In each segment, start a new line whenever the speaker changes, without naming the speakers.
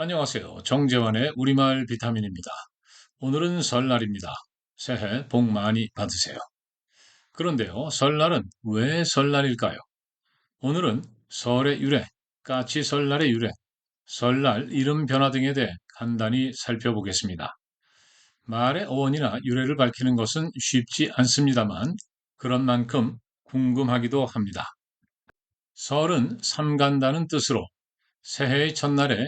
안녕하세요. 정재환의 우리말 비타민입니다. 오늘은 설날입니다. 새해 복 많이 받으세요. 그런데요, 설날은 왜 설날일까요? 오늘은 설의 유래, 까치 설날의 유래, 설날 이름 변화 등에 대해 간단히 살펴보겠습니다. 말의 어원이나 유래를 밝히는 것은 쉽지 않습니다만, 그런 만큼 궁금하기도 합니다. 설은 삼간다는 뜻으로 새해의 첫날에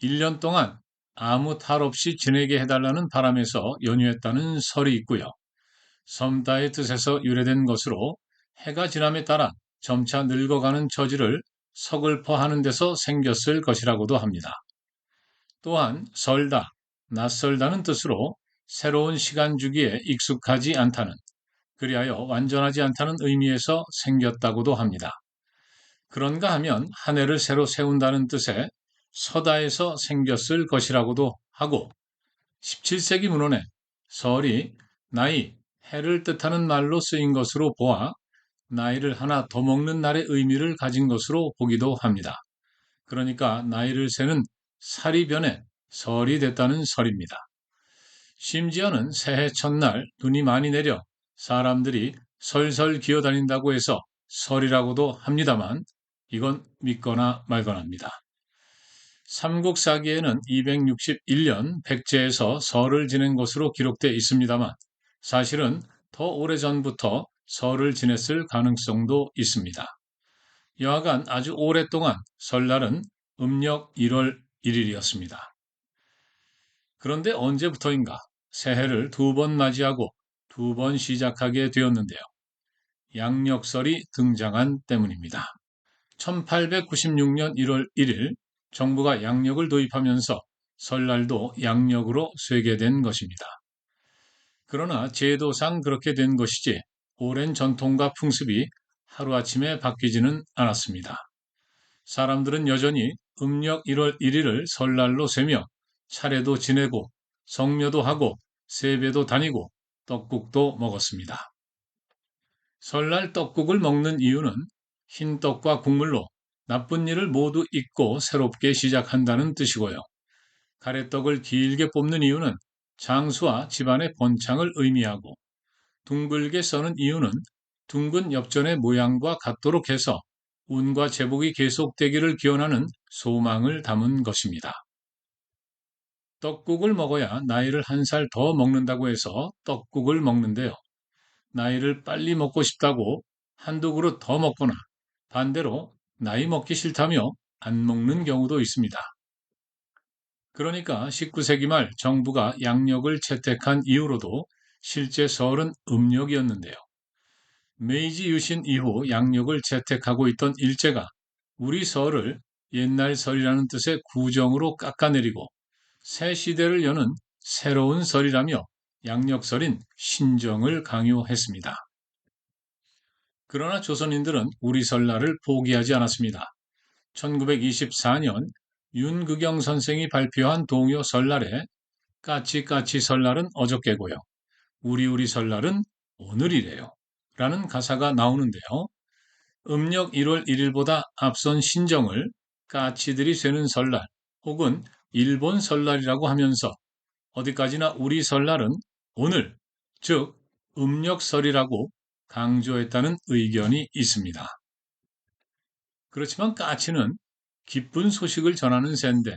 1년 동안 아무 탈 없이 지내게 해달라는 바람에서 연유했다는 설이 있고요. 섬다의 뜻에서 유래된 것으로 해가 지남에 따라 점차 늙어가는 처지를 서글퍼하는 데서 생겼을 것이라고도 합니다. 또한 설다, 낯설다는 뜻으로 새로운 시간 주기에 익숙하지 않다는, 그리하여 완전하지 않다는 의미에서 생겼다고도 합니다. 그런가 하면 한 해를 새로 세운다는 뜻의 서다에서 생겼을 것이라고도 하고 17세기 문헌에 설이 나이, 해를 뜻하는 말로 쓰인 것으로 보아 나이를 하나 더 먹는 날의 의미를 가진 것으로 보기도 합니다. 그러니까 나이를 세는 살이 변해 설이 됐다는 설입니다. 심지어는 새해 첫날 눈이 많이 내려 사람들이 설설 기어다닌다고 해서 설이라고도 합니다만 이건 믿거나 말거나입니다. 삼국사기에는 261년 백제에서 설을 지낸 것으로 기록되어 있습니다만 사실은 더 오래전부터 설을 지냈을 가능성도 있습니다. 여하간 아주 오랫동안 설날은 음력 1월 1일이었습니다. 그런데 언제부터인가 새해를 두 번 맞이하고 두 번 시작하게 되었는데요. 양력설이 등장한 때문입니다. 1896년 1월 1일 정부가 양력을 도입하면서 설날도 양력으로 쇠게된 것입니다. 그러나 제도상 그렇게 된 것이지 오랜 전통과 풍습이 하루아침에 바뀌지는 않았습니다. 사람들은 여전히 음력 1월 1일을 설날로 세며 차례도 지내고 성묘도 하고 세배도 다니고 떡국도 먹었습니다. 설날 떡국을 먹는 이유는 흰떡과 국물로 나쁜 일을 모두 잊고 새롭게 시작한다는 뜻이고요. 가래떡을 길게 뽑는 이유는 장수와 집안의 번창을 의미하고 둥글게 써는 이유는 둥근 엽전의 모양과 같도록 해서 운과 제복이 계속되기를 기원하는 소망을 담은 것입니다. 떡국을 먹어야 나이를 한 살 더 먹는다고 해서 떡국을 먹는데요. 나이를 빨리 먹고 싶다고 한두 그릇 더 먹거나 반대로 나이 먹기 싫다며 안 먹는 경우도 있습니다. 그러니까 19세기 말 정부가 양력을 채택한 이후로도 실제 설은 음력이었는데요. 메이지 유신 이후 양력을 채택하고 있던 일제가 우리 설을 옛날 설이라는 뜻의 구정으로 깎아내리고 새 시대를 여는 새로운 설이라며 양력설인 신정을 강요했습니다. 그러나 조선인들은 우리 설날을 포기하지 않았습니다. 1924년 윤극영 선생이 발표한 동요 설날에 까치까치 설날은 어저께고요. 우리 설날은 오늘이래요. 라는 가사가 나오는데요. 음력 1월 1일보다 앞선 신정을 까치들이 세는 설날 혹은 일본 설날이라고 하면서 어디까지나 우리 설날은 오늘, 즉 음력설이라고 강조했다는 의견이 있습니다. 그렇지만 까치는 기쁜 소식을 전하는 새인데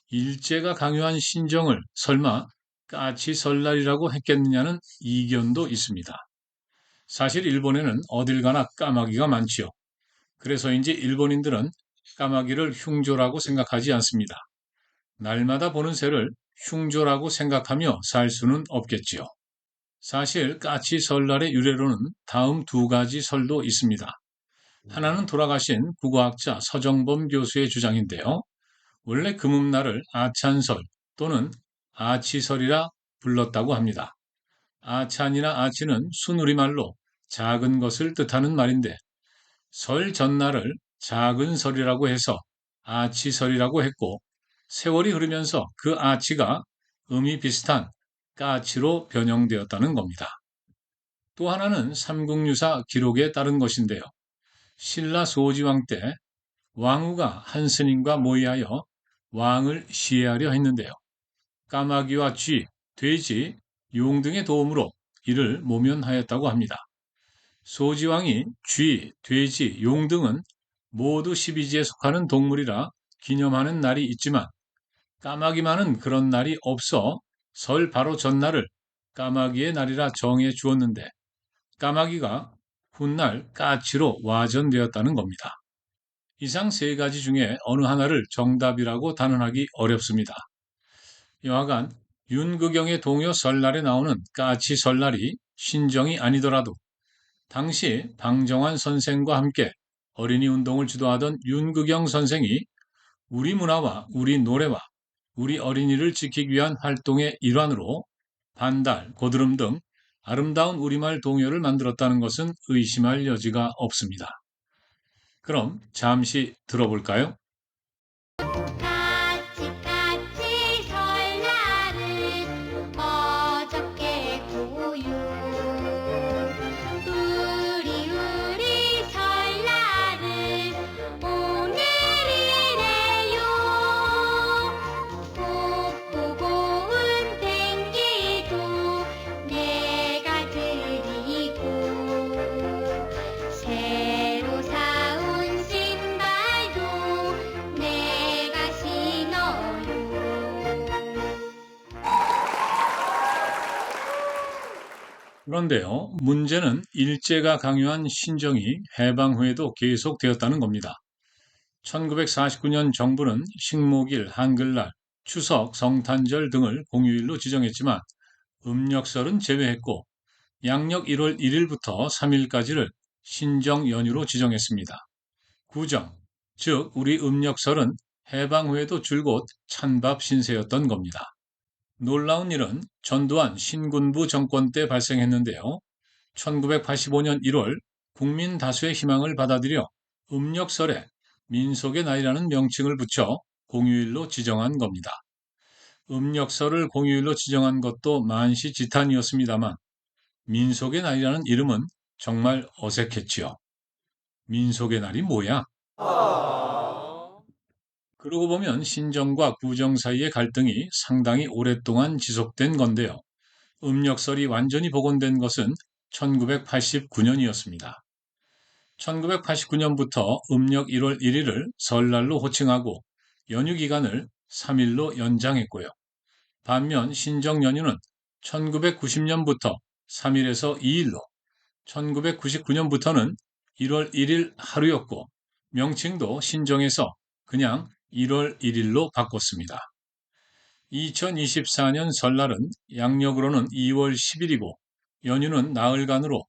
일제가 강요한 신정을 설마 까치 설날이라고 했겠느냐는 이견도 있습니다. 사실 일본에는 어딜 가나 까마귀가 많지요. 그래서인지 일본인들은 까마귀를 흉조라고 생각하지 않습니다. 날마다 보는 새를 흉조라고 생각하며 살 수는 없겠지요. 사실 까치 설날의 유래로는 다음 두 가지 설도 있습니다. 하나는 돌아가신 국어학자 서정범 교수의 주장인데요. 원래 금음날을 아찬설 또는 아치설이라 불렀다고 합니다. 아찬이나 아치는 순우리말로 작은 것을 뜻하는 말인데 설 전날을 작은 설이라고 해서 아치설이라고 했고 세월이 흐르면서 그 아치가 음이 비슷한 까치로 변형되었다는 겁니다. 또 하나는 삼국유사 기록에 따른 것인데요. 신라 소지왕 때 왕후가 한 스님과 모의하여 왕을 시해하려 했는데요. 까마귀와 쥐, 돼지, 용 등의 도움으로 이를 모면하였다고 합니다. 소지왕이 쥐, 돼지, 용 등은 모두 12지에 속하는 동물이라 기념하는 날이 있지만 까마귀만은 그런 날이 없어 설 바로 전날을 까마귀의 날이라 정해 주었는데 까마귀가 훗날 까치로 와전되었다는 겁니다. 이상 세 가지 중에 어느 하나를 정답이라고 단언하기 어렵습니다. 여하간 윤극영의 동요 설날에 나오는 까치 설날이 신정이 아니더라도 당시 방정환 선생과 함께 어린이 운동을 주도하던 윤극영 선생이 우리 문화와 우리 노래와 우리 어린이를 지키기 위한 활동의 일환으로 반달, 고드름 등 아름다운 우리말 동요를 만들었다는 것은 의심할 여지가 없습니다. 그럼 잠시 들어볼까요?
까치 설날은 어저께고요. 우리 설날은 오늘이래요. 곱고 고운 땡기도 내가 드리고 새로 사온 신발도 내가 신어요.
그런데요, 문제는 일제가 강요한 신정이 해방 후에도 계속되었다는 겁니다. 1949년 정부는 식목일, 한글날, 추석, 성탄절 등을 공휴일로 지정했지만 음력설은 제외했고 양력 1월 1일부터 3일까지를 신정 연휴로 지정했습니다. 구정, 즉 우리 음력설은 해방 후에도 줄곧 찬밥 신세였던 겁니다. 놀라운 일은 전두환 신군부 정권 때 발생했는데요. 1985년 1월 국민 다수의 희망을 받아들여 음력설에 민속의 날이라는 명칭을 붙여 공휴일로 지정한 겁니다. 음력설을 공휴일로 지정한 것도 만시지탄이었습니다만 민속의 날이라는 이름은 정말 어색했지요. 민속의 날이 뭐야? 그러고 보면 신정과 구정 사이의 갈등이 상당히 오랫동안 지속된 건데요. 음력설이 완전히 복원된 것은 1989년이었습니다. 1989년부터 음력 1월 1일을 설날로 호칭하고 연휴 기간을 3일로 연장했고요. 반면 신정 연휴는 1990년부터 3일에서 2일로, 1999년부터는 1월 1일 하루였고 명칭도 신정해서 그냥 1월 1일로 바꿨습니다. 2024년 설날은 양력으로는 2월 10일이고 연휴는 나흘간으로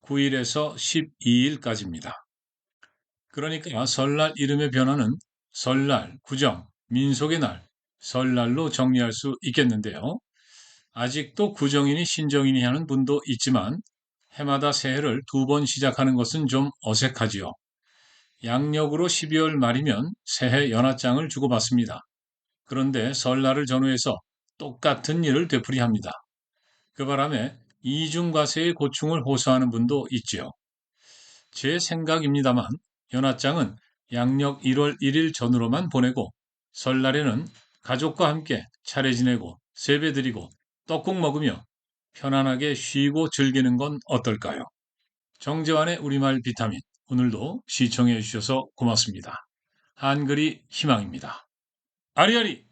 9일에서 12일까지입니다. 그러니까 설날 이름의 변화는 설날, 구정, 민속의 날, 설날로 정리할 수 있겠는데요. 아직도 구정이니 신정이니 하는 분도 있지만 해마다 새해를 두 번 시작하는 것은 좀 어색하지요. 양력으로 12월 말이면 새해 연하장을 주고받습니다. 그런데 설날을 전후해서 똑같은 일을 되풀이합니다. 그 바람에 이중과세의 고충을 호소하는 분도 있지요. 제 생각입니다만 연하장은 양력 1월 1일 전후로만 보내고 설날에는 가족과 함께 차례 지내고 세배 드리고 떡국 먹으며 편안하게 쉬고 즐기는 건 어떨까요? 정재환의 우리말 비타민. 오늘도 시청해 주셔서 고맙습니다. 한글이 희망입니다. 아리아리!